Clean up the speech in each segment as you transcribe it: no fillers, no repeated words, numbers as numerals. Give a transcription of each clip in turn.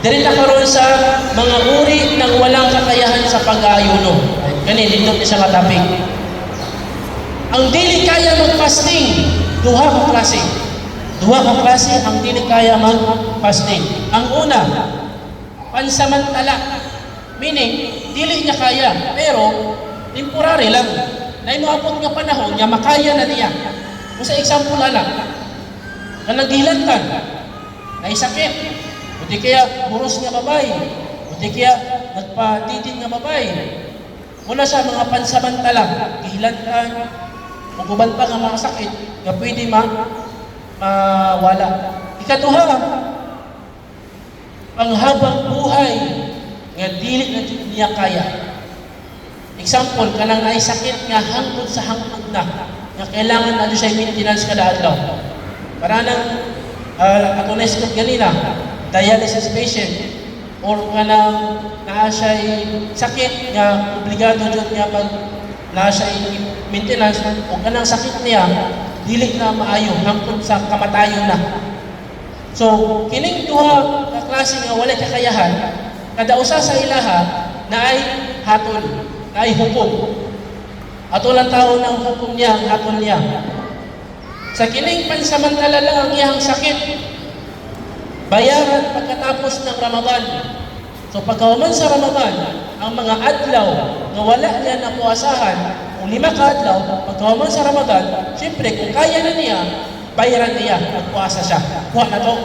Dili na karon sa mga uri ng walang kakayahan sa pag-aayuno. Kani dito sa mga topic. Ang dili kaya mag-fasting, duha ka klase. Duha ka klase ang dili kaya mag-fasting. Ang una, pansamantala. Meaning, dili niya kaya, pero temporary lang. Na inuabot nga panahon niya, makaya na niya. Kung sa example ala, na nagdilantan, na sakit, o di kaya buros nga babay, o di kaya nagpatidin nga babay. Mula sa mga pansamantala, gihilantan, o guban pa nga mga sakit, nga pwede mawala. Ikaduha, panghabang buhay, nga dili na niya kaya. Example, kanang naisakit nga hangtod sa hangtod na, nga kailangan na siya maintenance kada adlaw. Para nang ako na-scope ganina, dialysis patient, or kanang naa siya sakit nga obligado jud nga pag naa siya maintenance, o kanang sakit niya dili na maayo hangtod sa kamatayon na. So kining duha ka klase nga wala kakayahan, kada usa sa ilaha na ay hatol, na ay hukom. Ato lang tao ng hukom niya, ang hatol niya. Sa kining pansamantala lang ang iyang sakit, bayaran pagkatapos ng Ramadan. So pagkahuman sa Ramadan, ang mga adlaw na wala niya napuasahan, kung 5 ka adlaw, pagkahuman sa Ramadan, siyempre kung kaya na niya, bayaran niya, magpuasa siya. Kuha na to.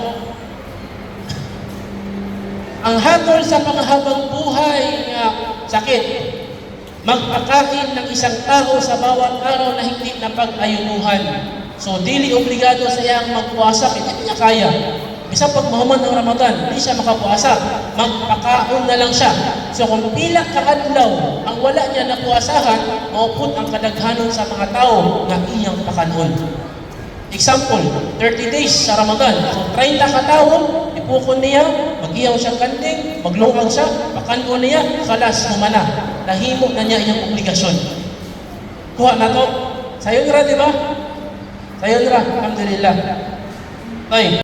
Ang hatol sa panghabang buhay nga sakit, magpakain ng isang tao sa bawat araw na hindi na pag-ayunuhan. So, dili obligado sa iyang magpuasa, hindi niya kaya. Bisa pag mahuman ng Ramadan, hindi siya makapuasa. Magpakaon na lang siya. So, kung pila ka adlaw ang wala niya napuasahan, maupod ang kadaghanon sa mga tao na iyang pakanon. Example, 30 days sa Ramadan. So, 30 ka tao, ipukon niya, mag-iyaw siyang kanding, maglungag siya, pakanon niya, kalas, humana. Nahimo na niya iyang obligasyon. Kuha na to. Sayon ra, di ba? Sayon ra, alhamdulillah. Ay.